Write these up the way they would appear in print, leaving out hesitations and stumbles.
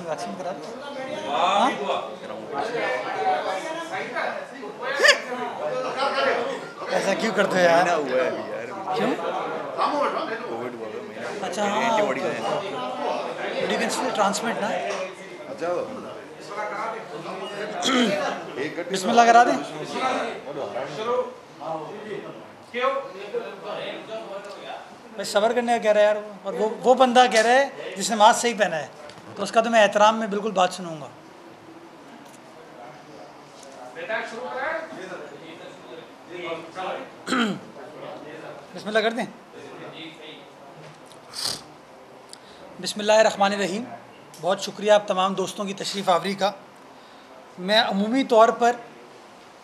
Vaccine करा दी? हाँ? ऐसा क्यों करते हो यार? हुआ है अभी यार, क्यों? कोविड हुआ है महीना। अच्छा हाँ, एंटीबॉडीज हैं। यू कैन स्टिल ट्रांसमिट ना। अच्छा एक गट्टी बिस्मिल्लाह करा दें। भाई सब्र करने का कह रहा है यार, और वो बंदा कह रहा है जिसने मास्क सही पहना है, तो उसका तो मैं एहतराम में बिल्कुल बात सुनूंगा। बिस्मिल्लाह कर दें। बिस्मिल्लाहिर्रहमानिर्रहीम। बहुत शुक्रिया आप तमाम दोस्तों की तशरीफ़ आवरी का। मैं अमूमी तौर पर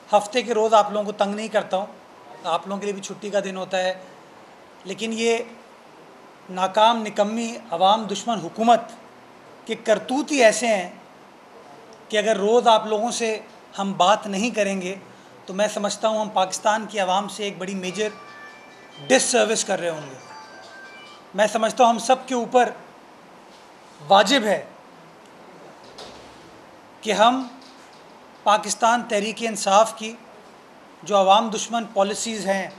हफ्ते के रोज़ आप लोगों को तंग नहीं करता हूँ, आप लोगों के लिए भी छुट्टी का दिन होता है, लेकिन ये नाकाम निकम्मी अवाम दुश्मन हुकूमत के करतूत ही ऐसे हैं कि अगर रोज़ आप लोगों से हम बात नहीं करेंगे तो मैं समझता हूँ हम पाकिस्तान की आवाम से एक बड़ी मेजर डिससर्विस कर रहे होंगे। मैं समझता हूँ हम सब के ऊपर वाजिब है कि हम पाकिस्तान तहरीक इंसाफ की जो अवाम दुश्मन पॉलिसीज़ हैं,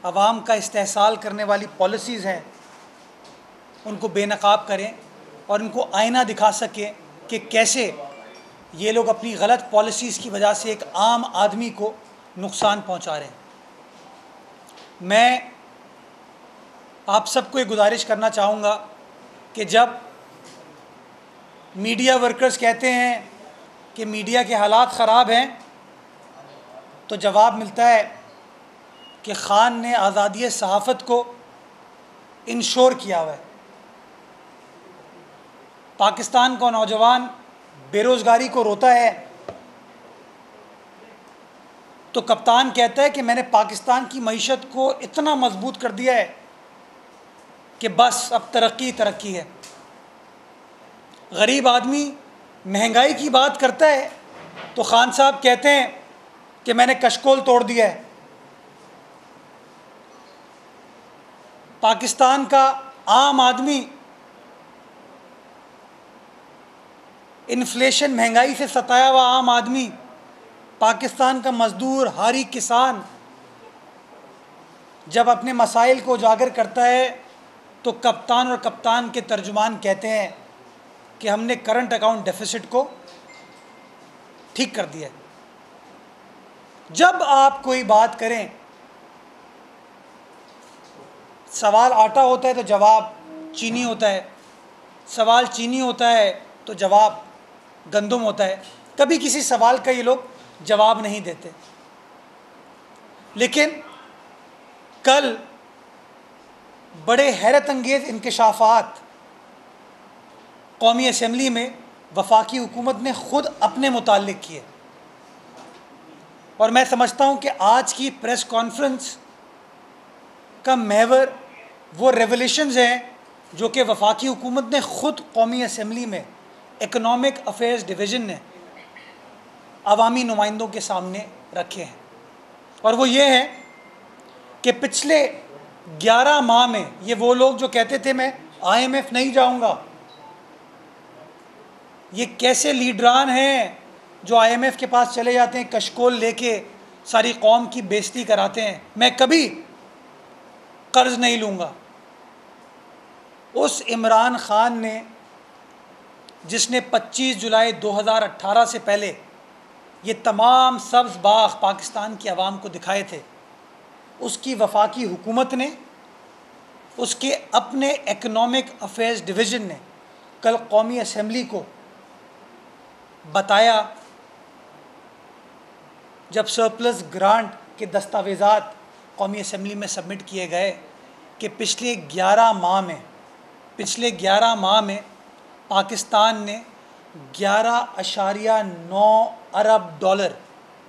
अवाम का इस्तेहसाल करने वाली पॉलिसीज़ हैं, उनको बेनकाब करें और इनको आईना दिखा सकें कि कैसे ये लोग अपनी गलत पॉलिसीज़ की वजह से एक आम आदमी को नुकसान पहुंचा रहे हैं। मैं आप सबको एक गुजारिश करना चाहूँगा कि जब मीडिया वर्कर्स कहते हैं कि मीडिया के हालात ख़राब हैं, तो जवाब मिलता है कि ख़ान ने आज़ादी सहाफ़त को इंश्योर किया हुआ है। पाकिस्तान का नौजवान बेरोज़गारी को रोता है तो कप्तान कहता है कि मैंने पाकिस्तान की मईशत को इतना मजबूत कर दिया है कि बस अब तरक्की तरक्की है। गरीब आदमी महंगाई की बात करता है तो ख़ान साहब कहते हैं कि मैंने कशकोल तोड़ दिया है। पाकिस्तान का आम आदमी इन्फ्लेशन महंगाई से सताया हुआ आम आदमी, पाकिस्तान का मज़दूर हारी किसान जब अपने मसाइल को उजागर करता है तो कप्तान और कप्तान के तर्जुमान कहते हैं कि हमने करंट अकाउंट डेफिसिट को ठीक कर दिया है। जब आप कोई बात करें, सवाल आटा होता है तो जवाब चीनी होता है, सवाल चीनी होता है तो जवाब गंदम होता है। कभी किसी सवाल का ये लोग जवाब नहीं देते। लेकिन कल बड़े हैरत अंगेज़ इंकशाफात कौमी असम्बली में वफाकी हुकूमत ने ख़ुद अपने मुताल्लिक़ किए, और मैं समझता हूँ कि आज की प्रेस कॉन्फ्रेंस का महवर वो रेवोल्यूशंस हैं जो कि वफाकी हुकूमत ने ख़ुद कौमी असम्बली में इकनॉमिक अफेयर्स डिवीज़न ने अवामी नुमाइंदों के सामने रखे हैं। और वो ये हैं कि पिछले 11 माह में ये वो लोग जो कहते थे मैं IMF नहीं जाऊंगा, ये कैसे लीडरान हैं जो IMF के पास चले जाते हैं, कशकोल लेके सारी कौम की बेइज्जती कराते हैं, मैं कभी कर्ज नहीं लूँगा। उस इमरान ख़ान ने जिसने 25 जुलाई 2018 से पहले ये तमाम सब्ज़ बाग पाकिस्तान की आवाम को दिखाए थे, उसकी वफाकी हुकूमत ने, उसके अपने इकनॉमिक अफेयर्स डिवीज़न ने कल कौमी असम्बली को बताया, जब सरप्लस ग्रांट के दस्तावेज़ात कौमी असम्बली में सबमिट किए गए, कि पिछले 11 माह में पाकिस्तान ने 11.9 अरब डॉलर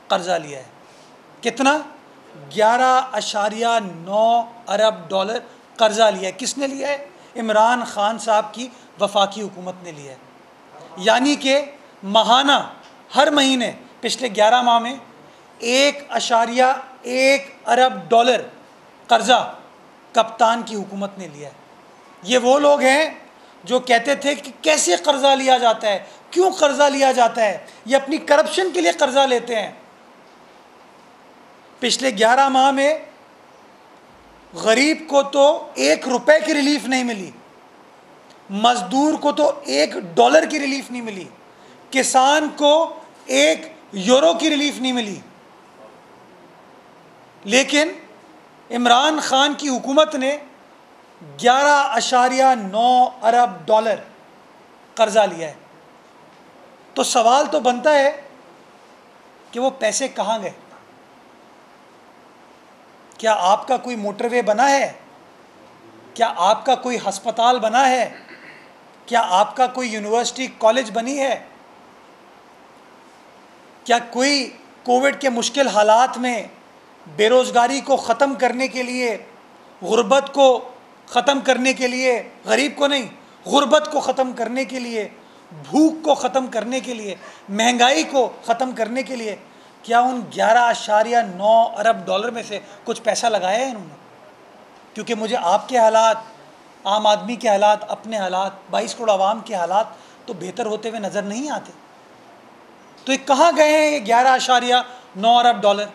कर्जा लिया है। कितना? 11.9 अरब डॉलर कर्जा लिया है। किसने लिया है? इमरान ख़ान साहब की वफाकी हुकूमत ने लिया है। यानी कि माहाना हर महीने पिछले 11 माह में 1.1 अरब डॉलर कर्जा कप्तान की हुकूमत ने लिया है। ये वो लोग हैं जो कहते थे कि कैसे कर्जा लिया जाता है, क्यों कर्जा लिया जाता है, ये अपनी करप्शन के लिए कर्जा लेते हैं। पिछले 11 माह में गरीब को तो $1 की रिलीफ नहीं मिली, मजदूर को तो $1 की रिलीफ नहीं मिली, किसान को €1 की रिलीफ नहीं मिली। लेकिन इमरान खान की हुकूमत ने $11.9 अरब कर्जा लिया है। तो सवाल तो बनता है कि वो पैसे कहाँ गए? क्या आपका कोई मोटरवे बना है? क्या आपका कोई अस्पताल बना है? क्या आपका कोई यूनिवर्सिटी कॉलेज बनी है? क्या कोई कोविड के मुश्किल हालात में बेरोज़गारी को ख़त्म करने के लिए, गुर्बत को ख़त्म करने के लिए, गरीब को नहीं, गुर्बत को ख़त्म करने के लिए, भूख को ख़त्म करने के लिए, महंगाई को ख़त्म करने के लिए, क्या उन $11.9 अरब में से कुछ पैसा लगाया है इन्होंने? क्योंकि मुझे आपके हालात, आम आदमी के हालात, अपने हालात, 22 करोड़ आवाम के हालात तो बेहतर होते हुए नज़र नहीं आते। तो ये कहाँ गए हैं ये $11.9 अरब?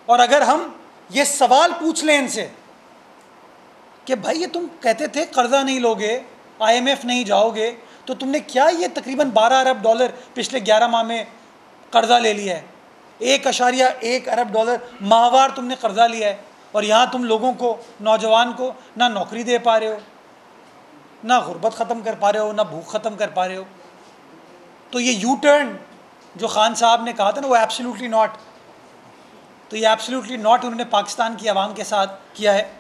और अगर हम ये सवाल पूछ लें इनसे कि भाई ये तुम कहते थे कर्जा नहीं लोगे, IMF नहीं जाओगे, तो तुमने क्या ये तकरीबन $12 अरब पिछले 11 माह में कर्जा ले लिया है? $1.1 अरब माहवार तुमने कर्जा लिया है, और यहाँ तुम लोगों को, नौजवान को ना नौकरी दे पा रहे हो, ना गुर्बत ख़त्म कर पा रहे हो, ना भूख ख़त्म कर पा रहे हो। तो ये यू टर्न जो खान साहब ने कहा था ना, वो एब्सोल्युटली नॉट। तो ये एब्सोल्युटली नॉट उन्होंने पाकिस्तान की आवाम के साथ किया है।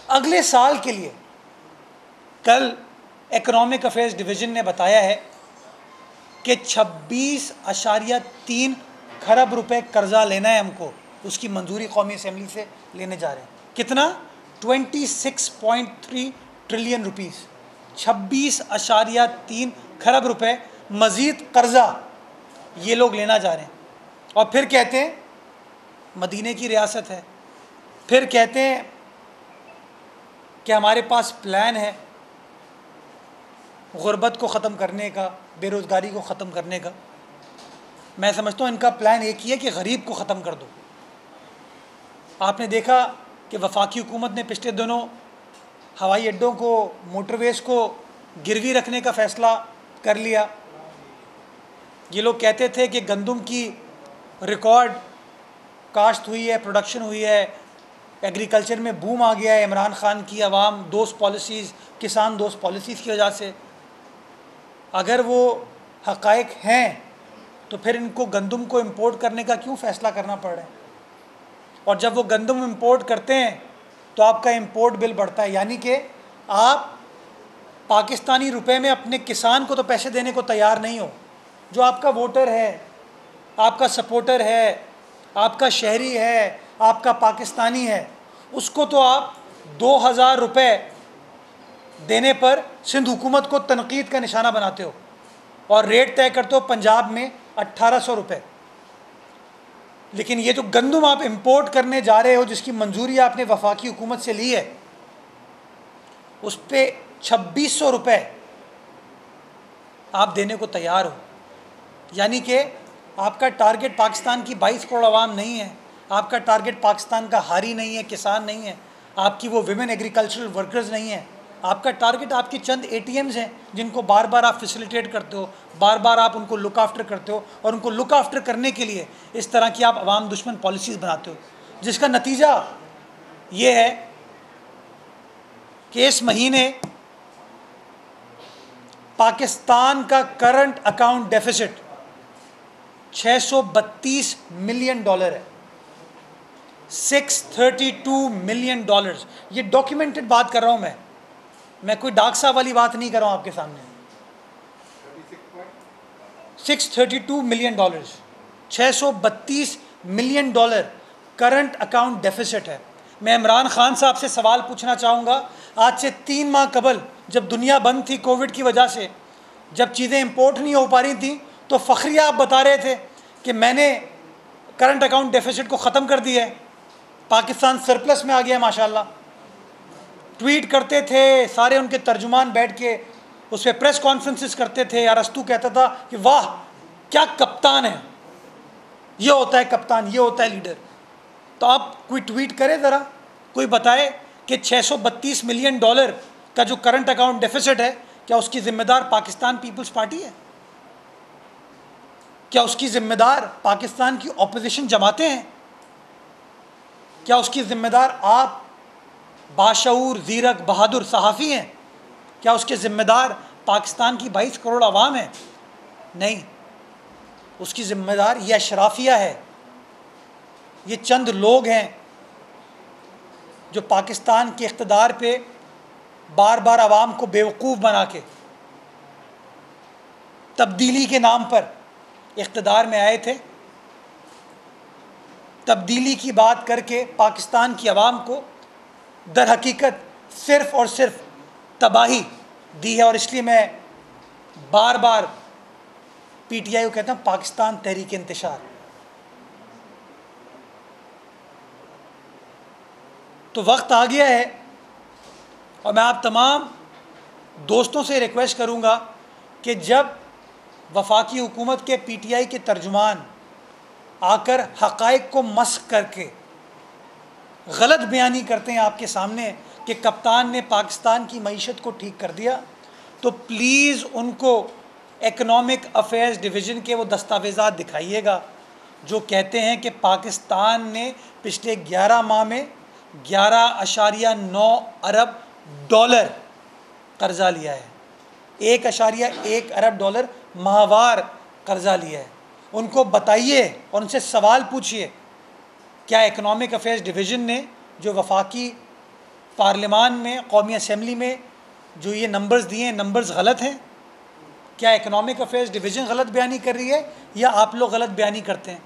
अगले साल के लिए कल इकोनॉमिक अफेयर्स डिवीज़न ने बताया है कि 26.3 खरब रुपए कर्जा लेना है हमको, उसकी मंजूरी कौमी असेंबली से लेने जा रहे हैं। कितना? 26.3 ट्रिलियन रुपीस, 26.3 खरब रुपए मज़ीद कर्जा ये लोग लेना जा रहे हैं। और फिर कहते हैं मदीने की रियासत है, फिर कहते हैं कि हमारे पास प्लान है गुर्बत को ख़त्म करने का, बेरोज़गारी को ख़त्म करने का। मैं समझता हूँ इनका प्लान एक ही है कि गरीब को ख़त्म कर दो। आपने देखा कि वफाकी हुकूमत ने पिछले दिनों हवाई अड्डों को, मोटरवेज़ को गिरवी रखने का फ़ैसला कर लिया। ये लोग कहते थे कि गंदम की रिकॉर्ड काश्त हुई है, प्रोडक्शन हुई है, एग्रीकल्चर में बूम आ गया है इमरान खान की आवाम दोस्त पॉलिसीज़, किसान दोस्त पॉलिसीज़ की वजह से। अगर वो हक़ाइक़ हैं तो फिर इनको गंदम को इंपोर्ट करने का क्यों फ़ैसला करना पड़ रहा है? और जब वो गंदम इंपोर्ट करते हैं तो आपका इंपोर्ट बिल बढ़ता है, यानी कि आप पाकिस्तानी रुपए में अपने किसान को तो पैसे देने को तैयार नहीं हो। जो आपका वोटर है, आपका सपोर्टर है, आपका शहरी है, आपका पाकिस्तानी है, उसको तो आप 2000 रुपये देने पर सिंध हुकूमत को तनकीद का निशाना बनाते हो, और रेट तय करते हो पंजाब में 1800 रुपये। लेकिन ये जो गंदम आप इंपोर्ट करने जा रहे हो, जिसकी मंजूरी आपने वफाकी हुकूमत से ली है, उस पर 2600 रुपये आप देने को तैयार हो। यानी कि आपका टारगेट पाकिस्तान की 22 करोड़ आवाम नहीं है, आपका टारगेट पाकिस्तान का हारी नहीं है, किसान नहीं है, आपकी वो विमेन एग्रीकल्चरल वर्कर्स नहीं है। आपका टारगेट आपकी चंद ATMs हैं जिनको बार बार आप फैसिलिटेट करते हो, बार बार आप उनको लुक आफ्टर करते हो, और उनको लुक आफ्टर करने के लिए इस तरह की आप अवाम दुश्मन पॉलिसीज़ बनाते हो, जिसका नतीजा ये है कि इस महीने पाकिस्तान का करंट अकाउंट डेफिसिट $632 मिलियन है, $632 मिलियन। ये डॉक्यूमेंटेड बात कर रहा हूँ मैं कोई डाक साहब वाली बात नहीं कर रहा हूँ आपके सामने। $632 million, $632 million current account deficit है। मैं इमरान खान साहब से सवाल पूछना चाहूँगा, आज से 3 माह कबल जब दुनिया बंद थी कोविड की वजह से, जब चीज़ें इंपोर्ट नहीं हो पा रही थी, तो फ़ख्रिया आप बता रहे थे कि मैंने करंट अकाउंट डेफिसिट को ख़त्म कर दिया है, पाकिस्तान सरप्लस में आ गया माशाल्लाह। ट्वीट करते थे, सारे उनके तर्जुमान बैठ के उस पर प्रेस कॉन्फ्रेंसेस करते थे। अरस्तु कहता था कि वाह क्या कप्तान है, ये होता है कप्तान, ये होता है लीडर। तो आप कोई ट्वीट करे ज़रा, कोई बताए कि $632 मिलियन का जो करंट अकाउंट डेफिसिट है, क्या उसकी जिम्मेदार पाकिस्तान पीपल्स पार्टी है? क्या उसकी जिम्मेदार पाकिस्तान की ऑपोजिशन जमातें हैं? क्या उसकी जिम्मेदार आप बाशऊर, ज़ीरक, बहादुर सहाफ़ी हैं? क्या उसके ज़िम्मेदार पाकिस्तान की 22 करोड़ आवाम है? नहीं, उसकी ज़िम्मेदार ये अशराफिया है, ये चंद लोग हैं जो पाकिस्तान के इक़्तिदार पे बार बार आवाम को बेवकूफ़ बना के तब्दीली के नाम पर इक़्तिदार में आए थे। तब्दीली की बात करके पाकिस्तान की आवाम को दर हकीकत सिर्फ़ और सिर्फ तबाही दी है। और इसलिए मैं बार बार PTI को कहता हूँ पाकिस्तान तहरीक इंतशार। तो वक्त आ गया है और मैं आप तमाम दोस्तों से रिक्वेस्ट करूँगा कि जब वफाकी हुकूमत के PTI के तर्जुमान आकर हक़ाइक़ को मस्ख़ करके गलत बयानी करते हैं आपके सामने कि कप्तान ने पाकिस्तान की मईशत को ठीक कर दिया, तो प्लीज़ उनको इकनॉमिक अफेयर्स डिवीज़न के वो दस्तावेज़ात दिखाइएगा जो कहते हैं कि पाकिस्तान ने पिछले 11 माह में 11.9 अरब डॉलर कर्ज़ा लिया है। 1.1 अरब डॉलर माहवार कर्ज़ा लिया है। उनको बताइए और उनसे सवाल पूछिए, क्या इकनॉमिक अफेयर्स डिवीज़न ने जो वफाकी पार्लियामान में, कौमी असम्बली में जो ये नंबर्स दिए हैं, नंबर्स गलत हैं? क्या इकनॉमिक अफेयर्स डिवीज़न गलत बयानी कर रही है या आप लोग गलत बयानी करते हैं?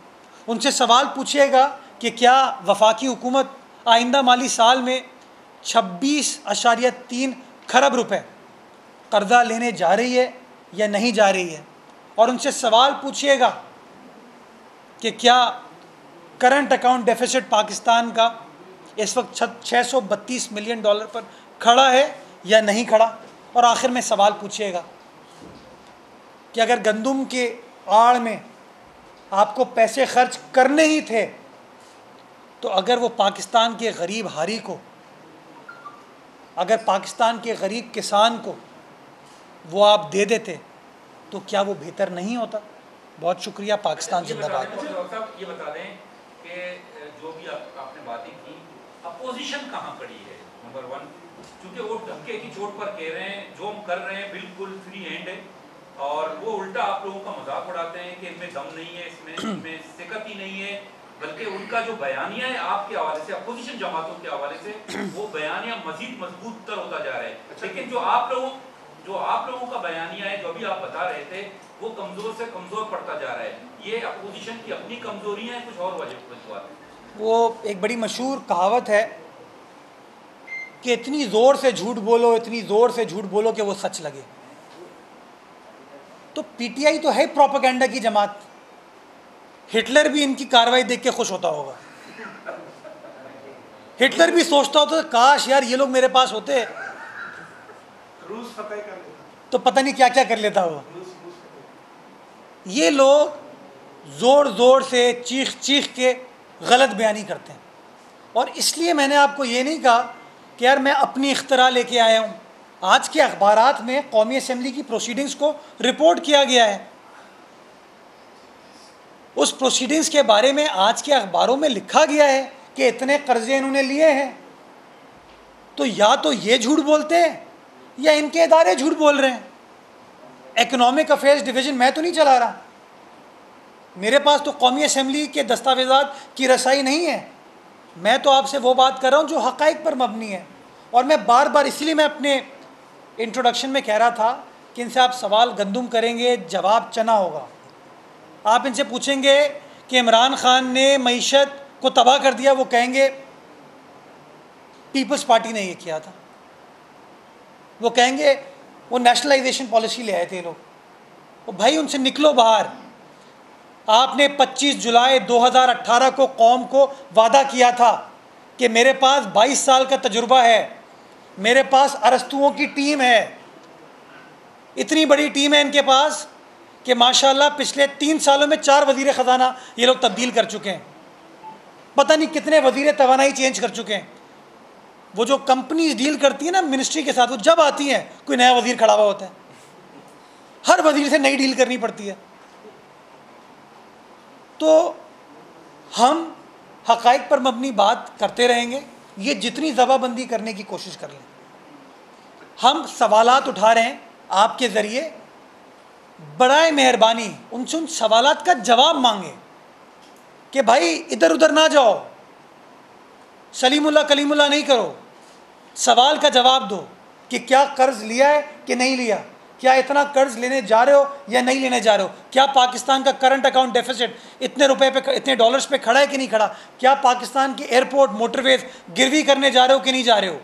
उनसे सवाल पूछिएगा कि क्या वफाकी हुकूमत आइंदा माली साल में 26.3 खरब रुपए कर्ज़ा लेने जा रही है या नहीं जा रही है? और उनसे सवाल पूछिएगा कि क्या करंट अकाउंट डेफिसिट पाकिस्तान का इस वक्त $632 मिलियन पर खड़ा है या नहीं खड़ा? और आखिर में सवाल पूछिएगा कि अगर गंदम के आड़ में आपको पैसे खर्च करने ही थे, तो अगर वो पाकिस्तान के गरीब हारी को, अगर पाकिस्तान के गरीब किसान को वो आप दे देते तो क्या वो बेहतर नहीं होता? बहुत शुक्रिया। पाकिस्तान जिंदाबाद। ये बता दें कि जो भी आपने बातें की, अपोजिशन कहाँ खड़ी है? नंबर 1, क्योंकि वो धक्के की चोट पर कह रहे हैं जो हम कर रहे हैं बिल्कुल फ्री हैंड है, और वो उल्टा आप लोगों का मजाक उड़ाते हैं कि इनमें दम नहीं है, इसमें सिकत ही नहीं है। बल्कि उनका जो बयानिया है आपके हवाले से, अपोजिशन जमातों के हवाले से, वो बयानिया मजीद मजबूत तर होता जा रहा है। लेकिन जो आप लोगों का बयानिया है, जो भी आप बता रहे थे, वो कमज़ोर से कमज़ोर पड़ता जा रहा है। ये अपोजिशन की अपनी कमज़ोरियाँ हैं, कुछ और वजह है? वो एक बड़ी मशहूर कहावत है कि इतनी ज़ोर से झूठ बोलो, इतनी ज़ोर से झूठ बोलो कि वो सच लगे। तो PTI तो है प्रोपेगेंडा की जमात। हिटलर भी इनकी कार्रवाई देख के खुश होता होगा। हिटलर भी सोचता होता काश यार ये लोग मेरे पास होते, रूस फतेह कर लेता, तो पता नहीं क्या क्या कर लेता वो। ये लोग ज़ोर ज़ोर से चीख चीख के गलत बयानी करते हैं। और इसलिए मैंने आपको ये नहीं कहा कि यार मैं अपनी इख्तरा लेके आया हूँ। आज के अखबारात में कौमी असम्बली की प्रोसीडिंग्स को रिपोर्ट किया गया है। उस प्रोसीडिंग्स के बारे में आज के अखबारों में लिखा गया है कि इतने कर्जे इन्होंने लिए हैं। तो या तो ये झूठ बोलते हैं या इनके इदारे झूठ बोल रहे हैं। इकनॉमिक अफेयर्स डिवीज़न मैं तो नहीं चला रहा, मेरे पास तो कौमी असम्बली के दस्तावेज़ात की रसाई नहीं है। मैं तो आपसे वो बात कर रहा हूँ जो हक़ाइक़ पर मबनी है। और मैं बार बार, इसलिए मैं अपने इंट्रोडक्शन में कह रहा था कि इनसे आप सवाल गंदुम करेंगे, जवाब चना होगा। आप इनसे पूछेंगे कि इमरान खान ने मईशत को तबाह कर दिया, वो कहेंगे पीपल्स पार्टी ने ये किया था। वो कहेंगे वो नेशनलाइजेशन पॉलिसी ले आए थे लोग। वो भाई उनसे निकलो बाहर। आपने 25 जुलाई 2018 को कौम को वादा किया था कि मेरे पास 22 साल का तजुर्बा है, मेरे पास अरस्तुओं की टीम है, इतनी बड़ी टीम है इनके पास कि माशाल्लाह पिछले 3 सालों में 4 वज़ीर ख़जाना ये लोग तब्दील कर चुके हैं, पता नहीं कितने वज़ीर तवानाई चेंज कर चुके हैं। वो जो कंपनीज डील करती है ना मिनिस्ट्री के साथ, वो जब आती हैं कोई नया वज़ीर खड़ा हुआ होता है, हर वज़ीर से नई डील करनी पड़ती है। तो हम हक़ाइक़ पर मबनी बात करते रहेंगे, ये जितनी ज़बाबंदी करने की कोशिश कर लें। हम सवालात उठा रहे हैं आपके ज़रिए, बड़ाए मेहरबानी उनसे उन सवालात का जवाब मांगे कि भाई इधर उधर ना जाओ, सलीमुल्लाह कलीमुल्लाह नहीं करो, सवाल का जवाब दो कि क्या कर्ज़ लिया है कि नहीं लिया, क्या इतना कर्ज़ लेने जा रहे हो या नहीं लेने जा रहे हो, क्या पाकिस्तान का करंट अकाउंट डेफिसिट इतने रुपए पे, इतने डॉलर्स पे खड़ा है कि नहीं खड़ा, क्या पाकिस्तान के एयरपोर्ट मोटरवेज गिरवी करने जा रहे हो कि नहीं जा रहे हो,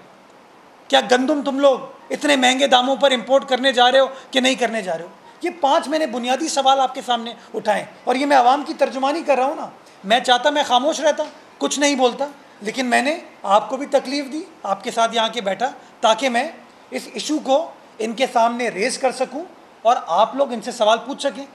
क्या गंदम तुम लोग इतने महंगे दामों पर इंपोर्ट करने जा रहे हो कि नहीं करने जा रहे हो। ये 5 मैंने बुनियादी सवाल आपके सामने उठाएं, और ये मैं आवाम की तर्जुमानी कर रहा हूँ ना। मैं चाहता मैं खामोश रहता, कुछ नहीं बोलता, लेकिन मैंने आपको भी तकलीफ़ दी, आपके साथ यहाँ के बैठा ताकि मैं इस इशू को इनके सामने रेज़ कर सकूं और आप लोग इनसे सवाल पूछ सकें।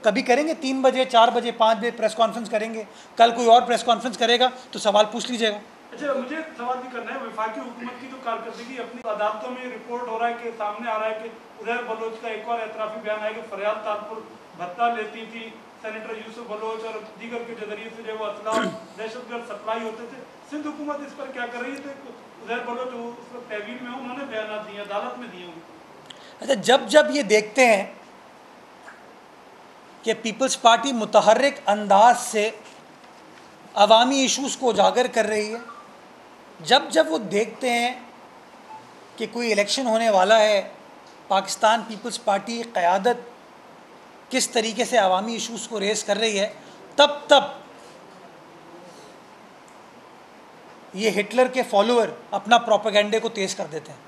कभी करेंगे 3 बजे, 4 बजे, 5 बजे प्रेस कॉन्फ्रेंस करेंगे, कल कोई और प्रेस कॉन्फ्रेंस करेगा तो सवाल पूछ लीजिएगा। अच्छा, मुझे सवाल भी करना है, वफाकी हुकूमत की जो कारकर्दगी अपनी अदालतों में रिपोर्ट हो रहा है कि सामने आ रहा है कि उज़ैर बलोच का एक और एतराफ़ी बयान आया कि फरियाद तालपुर भत्ता लेती थी सेनेटर यूसुफ बलोच और दीगर के जरिए से जो वो असलाह दहशतगर्द सप्लाई होते थे। सिंध हुकूमत इस पर क्या कर रही है? उज़ैर बलोच उस वक्त तहवील में उन्होंने बयान दिए, अदालत में दिए होंगे। अच्छा, जब ये देखते हैं कि पीपल्स पार्टी मुतहर्रिक अंदाज से अवामी इशूज़ को उजागर कर रही है, जब वो देखते हैं कि कोई इलेक्शन होने वाला है, पाकिस्तान पीपल्स पार्टी क़यादत किस तरीके से अवामी इशूज़ को रेस कर रही है, तब ये हिटलर के फॉलोअर अपना प्रोपेगेंडे को तेज़ कर देते हैं।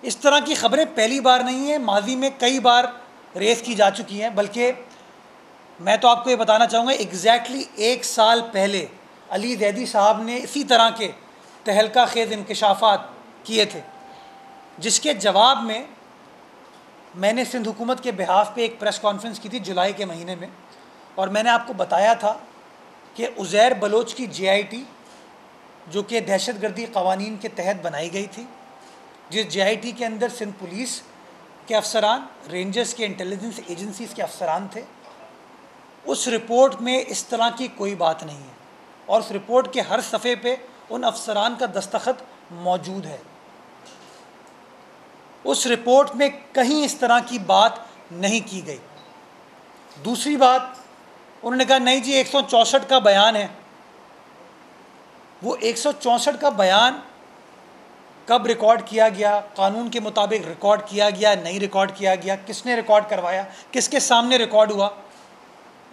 इस तरह की ख़बरें पहली बार नहीं है, माजी में कई बार रेस की जा चुकी हैं। बल्कि मैं तो आपको ये बताना चाहूँगा, एग्जैक्टली 1 साल पहले अली ज़ैदी साहब ने इसी तरह के तहलका खेज़ इंकशाफात किए थे, जिसके जवाब में मैंने सिंध हुकूमत के बिहाफ पे एक प्रेस कॉन्फ्रेंस की थी जुलाई के महीने में, और मैंने आपको बताया था कि उज़ैर बलोच की JIT जो कि दहशतगर्दी क़वानीन के तहत बनाई गई थी, जिस JIT के अंदर सिंध पुलिस के अफसरान, रेंजर्स के इंटेलिजेंस एजेंसीज़ के अफसरान थे, उस रिपोर्ट में इस तरह की कोई बात नहीं है, और उस रिपोर्ट के हर सफ़े पे उन अफसरान का दस्तखत मौजूद है। उस रिपोर्ट में कहीं इस तरह की बात नहीं की गई। दूसरी बात, उन्होंने कहा नहीं जी 164 का बयान है। वो 164 का बयान कब रिकॉर्ड किया गया, कानून के मुताबिक रिकॉर्ड किया गया, नहीं रिकॉर्ड किया गया, किसने रिकॉर्ड करवाया, किसके सामने रिकॉर्ड हुआ,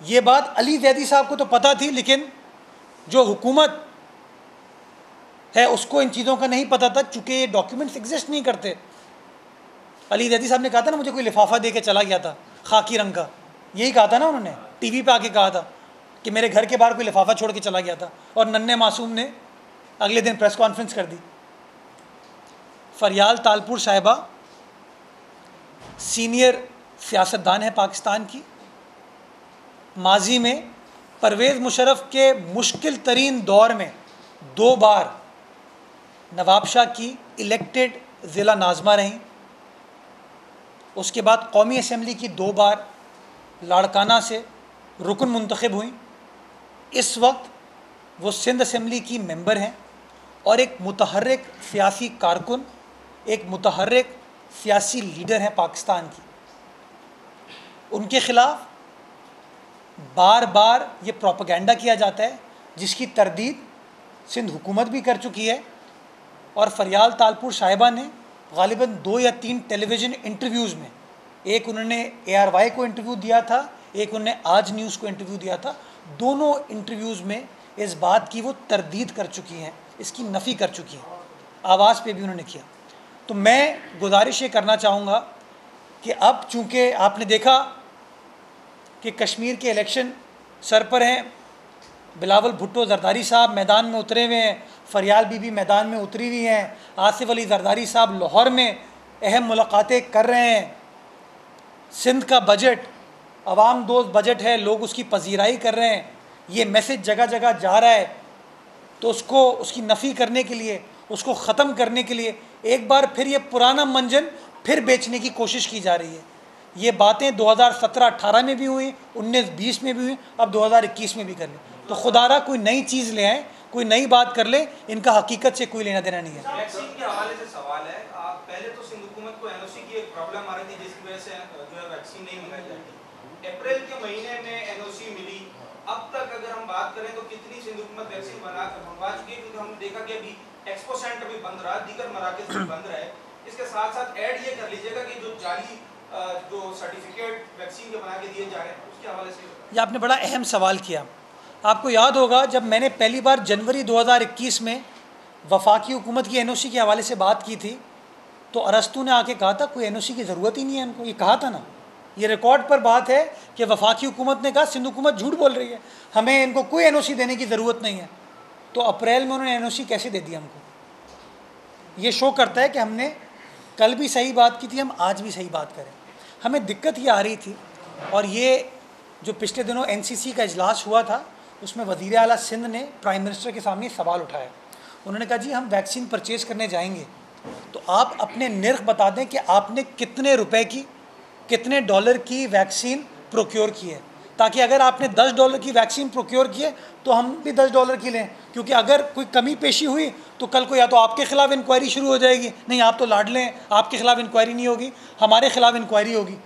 ये बात अली ज़ैदी साहब को तो पता थी, लेकिन जो हुकूमत है उसको इन चीज़ों का नहीं पता था, चूँकि ये डॉक्यूमेंट्स एग्जिस्ट नहीं करते। अली ज़ैदी साहब ने कहा था ना, मुझे कोई लिफाफा दे के चला गया था खाकी रंग का, यही कहा था ना उन्होंने, TV पे आके कहा था कि मेरे घर के बाहर कोई लिफाफा छोड़ के चला गया था, और नन्हे मासूम ने अगले दिन प्रेस कॉन्फ्रेंस कर दी। फरियाल तालपुर साहिबा सीनियर सियासतदान है पाकिस्तान की, माजी में परवेज़ मुशर्रफ के मुश्किल तरीन दौर में 2 बार नवाब शाह की इलेक्टेड ज़िला नाज़मा रहीं, उसके बाद कौमी असम्बली की 2 बार लाड़काना से रुकन मुंतखब हुई। इस वक्त वो सिंध असम्बली की मेंबर हैं और एक मुतहर्रिक सियासी कारकुन, एक मुतहर्रिक सियासी लीडर हैं पाकिस्तान की। उनके ख़िलाफ़ बार बार ये प्रोपेगेंडा किया जाता है, जिसकी तरदीद सिंध हुकूमत भी कर चुकी है, और फरियाल तालपुर साहिबा ने गालिबन 2 या 3 टेलीविज़न इंटरव्यूज़ में, एक उन्होंने ARY को इंटरव्यू दिया था, एक उन्होंने आज न्यूज़ को इंटरव्यू दिया था, दोनों इंटरव्यूज़ में इस बात की वो तरदीद कर चुकी हैं, इसकी नफ़ी कर चुकी हैं, आवाज़ पे भी उन्होंने किया। तो मैं गुजारिश ये करना चाहूँगा कि अब चूँकि आपने देखा कि कश्मीर के इलेक्शन सर पर हैं, बिलावल भुट्टो जरदारी साहब मैदान में उतरे हुए हैं, फरियाल बीबी मैदान में उतरी हुई हैं, आसिफ अली जरदारी साहब लाहौर में अहम मुलाकातें कर रहे हैं, सिंध का बजट अवाम दोस्त बजट है, लोग उसकी पजीराई कर रहे हैं, ये मैसेज जगह जगह जा रहा है। तो उसकी नफ़ी करने के लिए, उसको ख़त्म करने के लिए एक बार फिर ये पुराना मंजन फिर बेचने की कोशिश की जा रही है। ये बातें 2017-18 में भी हुई, 19-20 में भी हुई, अब 2021 में भी कर लें। तो खुदारा कोई नई चीज़ ले आए, कोई नई बात कर ले, इनका हकीकत से कोई लेना देना नहीं है। वैक्सीन के हवाले से सवाल है, पहले तो सिंध हुकूमत को एनओसी की एक प्रॉब्लम आ रही थी जिसकी वजह से जो है वैक्सीन नहीं मंगाई जाती। अप्रैल के महीने में एनओसी मिली, अब तक अगर हम बात करें तो कितनी सिंध हुकूमत वैक्सीन मंगवा चुकी है? क्योंकि हमने देखा कि अभी एक्सपो सेंटर भी बंद रहा, दीगर मराकज़ भी बंद रहे। इसके साथ साथ ऐड ये कर लीजिएगा कि जो जाली जो सर्टिफिकेट वैक्सीन के बना के दिए जा रहे हैं उसके हवाले से। ये आपने बड़ा अहम सवाल किया। आपको याद होगा जब मैंने पहली बार जनवरी 2021 में वफाकी हुकूमत की एनओसी के हवाले से बात की थी, तो अरस्तु ने आके कहा था कोई एनओसी की ज़रूरत ही नहीं है इनको। ये कहा था ना, ये रिकॉर्ड पर बात है कि वफाकी हुकूमत ने कहा सिंध हुकूमत झूठ बोल रही है, हमें इनको कोई एनओसी देने की ज़रूरत नहीं है। तो अप्रैल में उन्होंने एनओसी कैसे दे दी हमको? ये शो करता है कि हमने कल भी सही बात की थी, हम आज भी सही बात करें। हमें दिक्कत ये आ रही थी, और ये जो पिछले दिनों एनसीसी का इजलास हुआ था उसमें वज़ीर आला सिंध ने प्राइम मिनिस्टर के सामने सवाल उठाया। उन्होंने कहा जी हम वैक्सीन परचेज़ करने जाएंगे तो आप अपने निर्ख बता दें कि आपने कितने रुपए की, कितने डॉलर की वैक्सीन प्रोक्योर की है, ताकि अगर आपने $10 की वैक्सीन प्रोक्योर की है तो हम भी $10 की लें। क्योंकि अगर कोई कमी पेशी हुई तो कल को या तो आपके ख़िलाफ़ इंक्वायरी शुरू हो जाएगी, नहीं आप तो लाडले हैं, आपके ख़िलाफ़ इंक्वायरी नहीं होगी, हमारे ख़िलाफ़ इंक्वायरी होगी।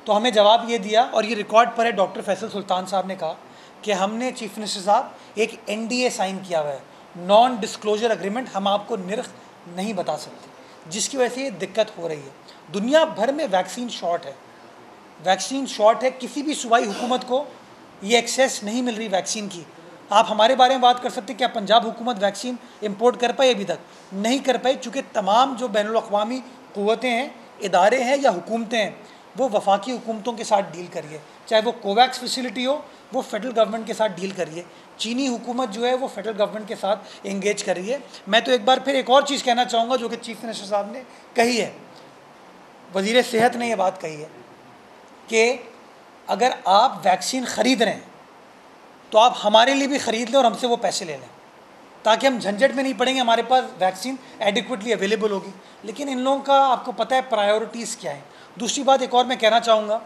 तो हमें जवाब ये दिया, और ये रिकॉर्ड पर है, डॉक्टर फैसल सुल्तान साहब ने कहा कि हमने चीफ मिनिस्टर साहब एक NDA साइन किया हुआ है, नॉन डिस्क्लोजर एग्रीमेंट, हम आपको निर्ख नहीं बता सकते, जिसकी वजह से ये दिक्कत हो रही है। दुनिया भर में वैक्सीन शॉर्ट है, वैक्सीन शॉर्ट है, किसी भी सूबाई हुकूमत को ये एक्सेस नहीं मिल रही वैक्सीन की। आप हमारे बारे में बात कर सकते हैं, क्या पंजाब हुकूमत वैक्सीन इंपोर्ट कर पाई? अभी तक नहीं कर पाई, चूँकि तमाम जो बैनुल अक़वामी क़ुव्वतें हैं, इदारे हैं या हुकूमतें हैं, वो वफाकी हुकूमतों के साथ डील करिए, चाहे वो कोवैक्स फैसिलिटी हो, वो फेडरल गवर्नमेंट के साथ डील करिए। चीनी हुकूमत जो है वो फेडरल गवर्नमेंट के साथ एंगेज कर रही है। मैं तो एक बार फिर एक और चीज़ कहना चाहूँगा जो कि चीफ मिनिस्टर साहब ने कही है, वज़ीर सेहत ने यह बात कही है कि अगर आप वैक्सीन ख़रीद रहे हैं तो आप हमारे लिए भी ख़रीद लें और हमसे वो पैसे ले लें, ताकि हम झंझट में नहीं पड़ेंगे, हमारे पास वैक्सीन एडिक्वेटली अवेलेबल होगी। लेकिन इन लोगों का आपको पता है प्रायोरिटीज़ क्या है। दूसरी बात एक और मैं कहना चाहूँगा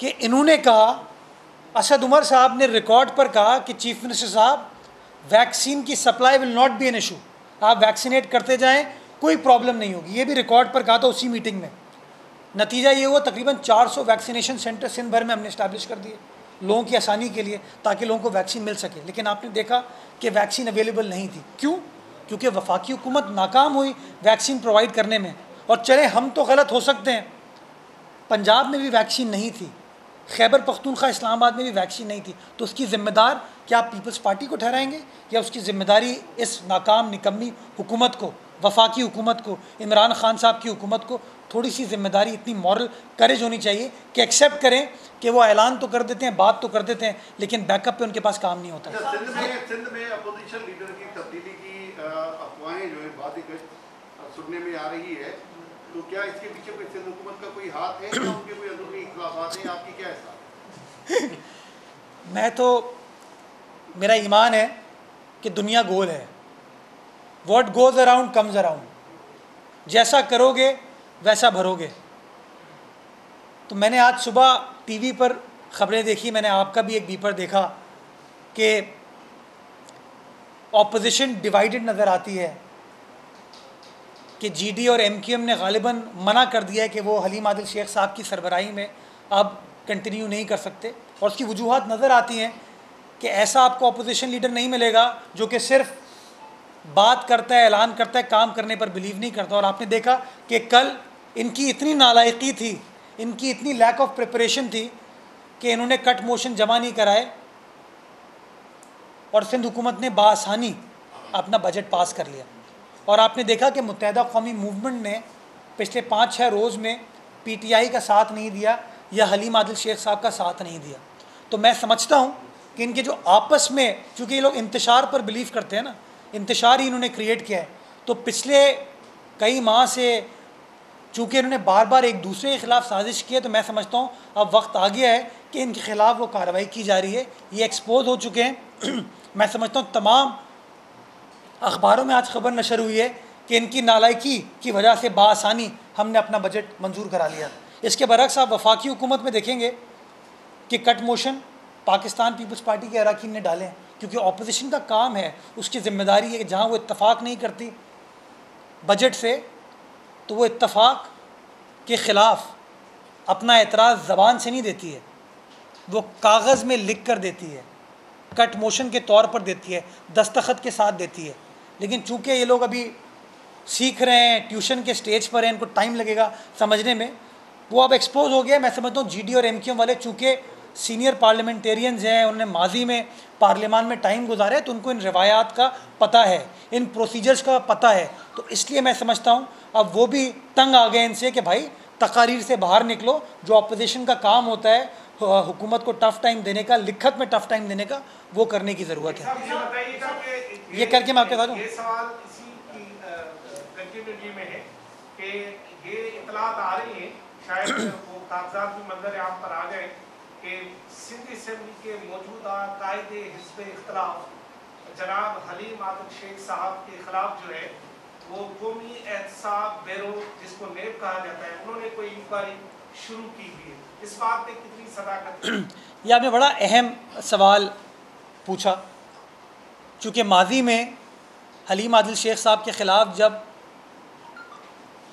कि इन्होंने कहा, असद उमर साहब ने रिकॉर्ड पर कहा कि चीफ मिनिस्टर साहब वैक्सीन की supply will not be an issue, आप वैक्सीनेट करते जाएं, कोई प्रॉब्लम नहीं होगी। ये भी रिकॉर्ड पर कहा था उसी मीटिंग में। नतीजा ये हुआ तकरीबन 400 वैक्सीनेशन सेंटर सिंध भर में हमने इस्टेब्लिश कर दिए लोगों की आसानी के लिए, ताकि लोगों को वैक्सीन मिल सके। लेकिन आपने देखा कि वैक्सीन अवेलेबल नहीं थी। क्यों? क्योंकि वफाकी हुकूमत नाकाम हुई वैक्सीन प्रोवाइड करने में। और चले हम तो गलत हो सकते हैं, पंजाब में भी वैक्सीन नहीं थी, खैबर पख्तूनख्वा इस्लामाबाद में भी वैक्सीन नहीं थी, तो उसकी ज़िम्मेदार क्या आप पीपल्स पार्टी को ठहराएंगे, या उसकी ज़िम्मेदारी इस नाकाम निकम्मी हुकूमत को, वफाकी हुकूमत को, इमरान खान साहब की हुकूमत को थोड़ी सी ज़िम्मेदारी, इतनी मॉरल करेज होनी चाहिए कि एक्सेप्ट करें कि वो ऐलान तो कर देते हैं, बात तो कर देते हैं, लेकिन बैकअप पे उनके पास काम नहीं होता। सिंध में अपोजिशन लीडर की तब्दीली की अफवाहें जो है बात सुनने में आ रही है, तो क्या इसके पीछे कोई सिंध हुकूमत का कोई हाथ है या उनके कोई अंदरूनी इख्तिलाफात हैं? आपकी क्या हिसाब? मैं तो, मेरा ईमान है कि दुनिया गोल है, what goes around comes around, जैसा करोगे वैसा भरोगे। तो मैंने आज सुबह टीवी पर ख़बरें देखी, मैंने आपका भी एक बीपर देखा कि ऑपोजिशन डिवाइडेड नज़र आती है, कि जीडी और एमक्यूएम ने गालिबन मना कर दिया है कि वो हलीम आदिल शेख साहब की सरबराही में अब कंटिन्यू नहीं कर सकते। और उसकी वजूहात नज़र आती हैं कि ऐसा आपको अपोजिशन लीडर नहीं मिलेगा जो कि सिर्फ बात करता है, ऐलान करता है, काम करने पर बिलीव नहीं करता। और आपने देखा कि कल इनकी इतनी नालायकी थी, इनकी इतनी लैक ऑफ प्रिपरेशन थी कि इन्होंने कट मोशन जमा नहीं कराए और सिंध हुकूमत ने बासानी अपना बजट पास कर लिया। और आपने देखा कि मुत्तहिदा कौमी मूवमेंट ने पिछले 5-6 रोज़ में PTI का साथ नहीं दिया या हलीम आदिल शेख साहब का साथ नहीं दिया। तो मैं समझता हूँ कि इनके जो आपस में, चूँकि ये लोग इंतशार पर बिलीव करते हैं ना, इंतशार ही इन्होंने क्रिएट किया है। तो पिछले कई माह से चूँकि इन्होंने बार बार एक दूसरे के ख़िलाफ़ साजिश की है, तो मैं समझता हूँ अब वक्त आ गया है कि इनके ख़िलाफ़ वो कार्रवाई की जा रही है। ये एक्सपोज हो चुके हैं। मैं समझता हूँ तमाम अखबारों में आज खबर नशर हुई है कि इनकी नालायकी की वजह से बासानी हमने अपना बजट मंजूर करा लिया। इसके बरक्स आप वफाकी हुकूमत में देखेंगे कि cut motion Pakistan Peoples Party के अरकान ने डाले हैं, क्योंकि अपोजिशन का काम है, उसकी ज़िम्मेदारी है कि जहाँ वो इत्तफाक़ नहीं करती बजट से, तो वो इत्तफाक़ के ख़िलाफ़ अपना एतराज़ ज़बान से नहीं देती है, वो कागज़ में लिख कर देती है, कट मोशन के तौर पर देती है, दस्तखत के साथ देती है। लेकिन चूँकि ये लोग अभी सीख रहे हैं, ट्यूशन के स्टेज पर हैं, इनको टाइम लगेगा समझने में, वो अब एक्सपोज हो गया। मैं समझता हूँ GD और MQM वाले चूँकि सीनियर पार्लियामेंटेरियंस हैं, उन्होंने माजी में पार्लियामान में टाइम गुजारा है, तो उनको इन रवायात का पता है, इन प्रोसीजर्स का पता है। तो इसलिए मैं समझता हूँ अब वो भी तंग आ गए इनसे कि भाई तकारीर से बाहर निकलो। जो अपोजिशन का काम होता है हुकूमत को टफ़ टाइम देने का, लिखत में टफ़ टाइम देने का, वो करने की ज़रूरत है। ये करके मैं आपके साथ हूँ। ये सवाल इसी की कंटिन्यूटी में है कि ये इतलात आ रही हैं, शायद वो कागजात भी मंजर आम पर आ गए कि सिंध असेंबली के मौजूदा कायदे हिस्ब इख्तलाफ जनाब हलीम आदिल शेख साहब के खिलाफ जो है वो कौमी एहतसाब ब्यूरो, जिसको नेब कहा जाता है, उन्होंने कोई इंक्वायरी शुरू की हुई है। इस बात में कितनी सदाकत है? ये आपने बड़ा अहम सवाल पूछा, चूँकि माजी में हलीम आदिल शेख साहब के ख़िलाफ़ जब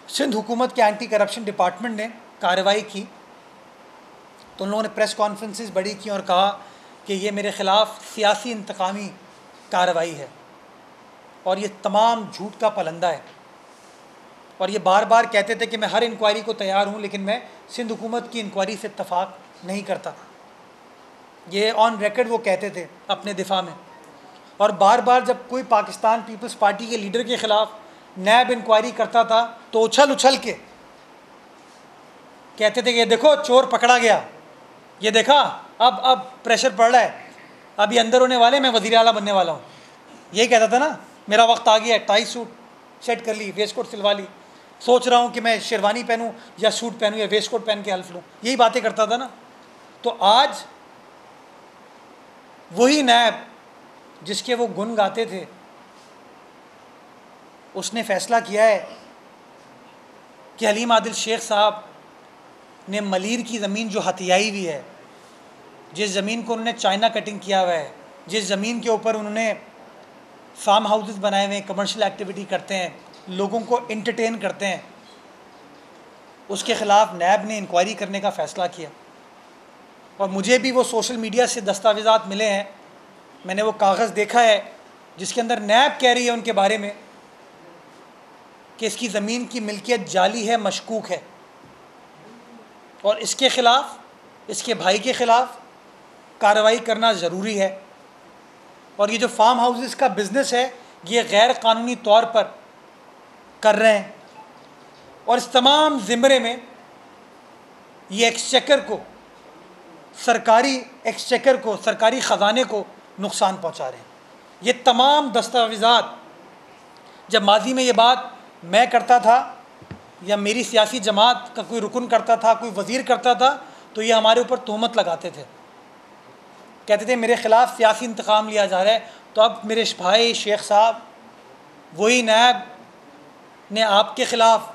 सिंध हुकूमत के एंटी करप्शन डिपार्टमेंट ने कार्रवाई की, तो उन लोगों ने प्रेस कॉन्फ्रेंसेस बड़ी की और कहा कि ये मेरे ख़िलाफ़ सियासी इंतकामी कार्रवाई है और ये तमाम झूठ का पलंदा है। और ये बार बार कहते थे कि मैं हर इंक्वायरी को तैयार हूँ, लेकिन मैं सिंध हुकूमत की इंक्वायरी से इत्तफाक़ नहीं करता। ये ऑन रिकॉर्ड वो कहते थे अपने दिफा में। और बार बार जब कोई पाकिस्तान पीपल्स पार्टी के लीडर के ख़िलाफ़ नैब इंक्वायरी करता था, तो उछल उछल के कहते थे कि ये देखो चोर पकड़ा गया, ये देखा अब प्रेशर पड़ रहा है, अब ये अंदर होने वाले, मैं वज़ीर आला बनने वाला हूँ। यही कहता था ना, मेरा वक्त आ गया, टाई सूट सेट कर ली, वेस्ट कोट सिलवा ली, सोच रहा हूँ कि मैं शेरवानी पहनूँ या सूट पहनूँ या वेस्ट कोट पहन के हल्फ लूँ, यही बातें करता था ना। तो आज वही नैब जिसके वो गुण गाते थे, उसने फ़ैसला किया है कि हलीम आदिल शेख साहब ने मलीर की ज़मीन जो हथियाई हुई है, जिस ज़मीन को उन्होंने चाइना कटिंग किया हुआ है, जिस ज़मीन के ऊपर उन्होंने फार्म हाउसेस बनाए हुए हैं, कमर्शियल एक्टिविटी करते हैं, लोगों को इंटरटेन करते हैं, उसके ख़िलाफ़ नैब ने इंक्वायरी करने का फ़ैसला किया। और मुझे भी वो सोशल मीडिया से दस्तावेज़ात मिले हैं, मैंने वो कागज़ देखा है जिसके अंदर नैब कह रही है उनके बारे में कि इसकी ज़मीन की मिल्कियत जाली है, मशकूक है, और इसके ख़िलाफ़, इसके भाई के ख़िलाफ़ कार्रवाई करना ज़रूरी है। और ये जो फार्म हाउसेस का बिज़नेस है, ये गैर कानूनी तौर पर कर रहे हैं, और इस तमाम ज़िम्मे में ये एक्सचेकर को, सरकारी एक्सचेकर को, सरकारी ख़जाने को नुकसान पहुंचा रहे हैं। ये तमाम दस्तावेज़ात, जब माजी में ये बात मैं करता था या मेरी सियासी जमात का कोई रुकन करता था, कोई वज़ीर करता था, तो ये हमारे ऊपर तोहमत लगाते थे, कहते थे मेरे ख़िलाफ़ सियासी इंतकाम लिया जा रहा है। तो अब मेरे भाई शेख साहब, वही नैब ने आपके ख़िलाफ़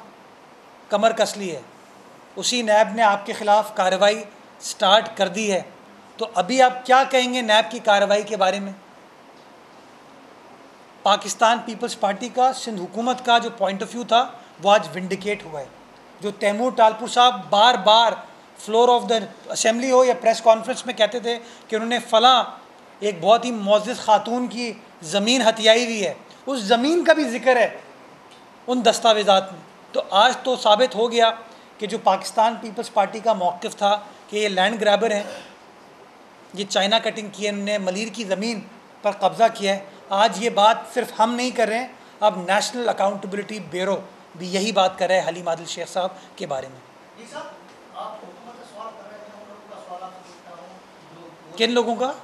कमर कस ली है, उसी नैब ने आपके ख़िलाफ़ कार्रवाई स्टार्ट कर दी है। तो अभी आप क्या कहेंगे नैब की कार्रवाई के बारे में? पाकिस्तान पीपल्स पार्टी का, सिंध हुकूमत का जो पॉइंट ऑफ व्यू था, वो आज विंडिकेट हुआ है। जो तैमूर टालपुर साहब बार बार फ्लोर ऑफ द असेंबली हो या प्रेस कॉन्फ्रेंस में कहते थे कि उन्होंने फ़लाँ एक बहुत ही मुअज़्ज़ज़ खातून की ज़मीन हथियाई हुई है, उस ज़मीन का भी जिक्र है उन दस्तावेज़ात में। तो आज तो साबित हो गया कि जो पाकिस्तान पीपल्स पार्टी का मौक़िफ़ था कि ये लैंड ग्रैबर हैं, ये चाइना कटिंग की है, उन्होंने मलीर की ज़मीन पर कब्ज़ा किया है। आज ये बात सिर्फ हम नहीं कर रहे हैं, अब नेशनल अकाउंटेबिलिटी ब्यूरो भी यही बात कर रहा है हलीम आदिल शेख साहब के बारे में। किन लोगों का?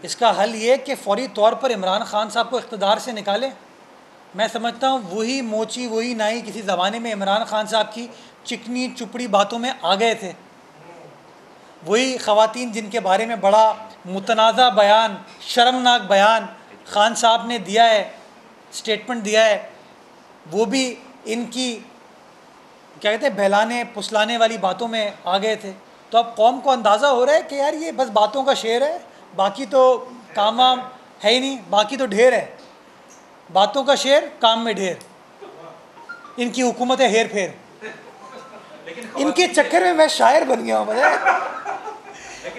इसका हल ये कि फौरी तौर पर इमरान खान साहब को इक़्तिदार से निकालें। मैं समझता हूँ वही मोची वही नाई किसी ज़माने में इमरान खान साहब की चिकनी चुपड़ी बातों में आ गए थे। वही ख़वातीन जिनके बारे में बड़ा मुतनाज़ा बयान, शर्मनाक बयान खान साहब ने दिया है, स्टेटमेंट दिया है, वो भी इनकी क्या कहते हैं बहलाने फुसलाने वाली बातों में आ गए थे। तो अब कौम को अंदाज़ा हो रहा है कि यार ये बस बातों का शेर है, बाकी तो काम वाम है ही नहीं, बाकी तो ढेर है। बातों का शेर, काम में ढेर। इनकी हुकूमत है हेर फेर। इनके चक्कर में मैं शायर बन गया हूँ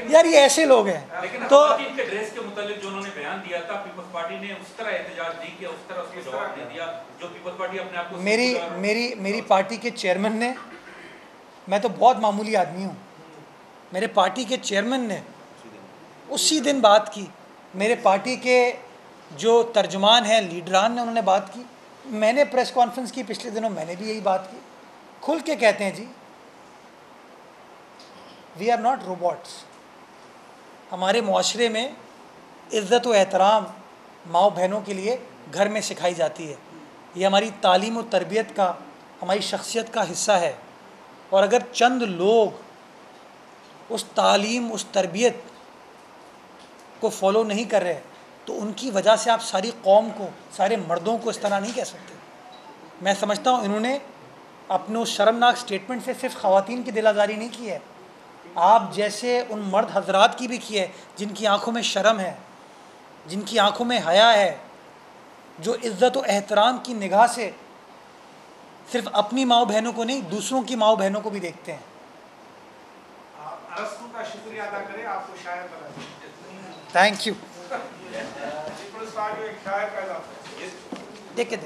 यार, ये ऐसे लोग हैं। लेकिन तो के ड्रेस के मुतालिक जो उन्होंने बयान दिया था, पीपल्स पार्टी ने उस तरह एहतजाज नहीं किया, उस तरह उसको जवाब नहीं दिया जो पीपल्स पार्टी अपने आप को मेरी पार्टी के चेयरमैन ने, मैं तो बहुत मामूली आदमी हूँ, मेरे पार्टी के चेयरमैन ने उसी दिन बात की। मेरे पार्टी के जो तर्जुमान हैं, लीडरान ने, उन्होंने बात की। मैंने प्रेस कॉन्फ्रेंस की पिछले दिनों, मैंने भी यही बात की। खुल के कहते हैं जी, वी आर नॉट रोबोट्स। हमारे मुआशरे में इज़्ज़त व एहतराम माँ बहनों के लिए घर में सिखाई जाती है। ये हमारी तालीम और तरबियत का, हमारी शख्सियत का हिस्सा है। और अगर चंद लोग उस तालीम, उस तरबियत को फॉलो नहीं कर रहे तो उनकी वजह से आप सारी कौम को, सारे मर्दों को इस तरह नहीं कह सकते। मैं समझता हूँ इन्होंने अपने उस शर्मनाक स्टेटमेंट से सिर्फ ख़वातीन की दिल आज़ारी नहीं की है, आप जैसे उन मर्द हजरात की भी की है जिनकी आंखों में शर्म है, जिनकी आंखों में हया है, जो इज़्ज़त व एहतराम की निगाह से सिर्फ अपनी माँ बहनों को नहीं, दूसरों की माँ बहनों को भी देखते हैं। अरस्तु का शुक्रिया अदा करें, आपको शायर बना। Thank you. पीपल्स पार्टी एक शायर पैदा देखे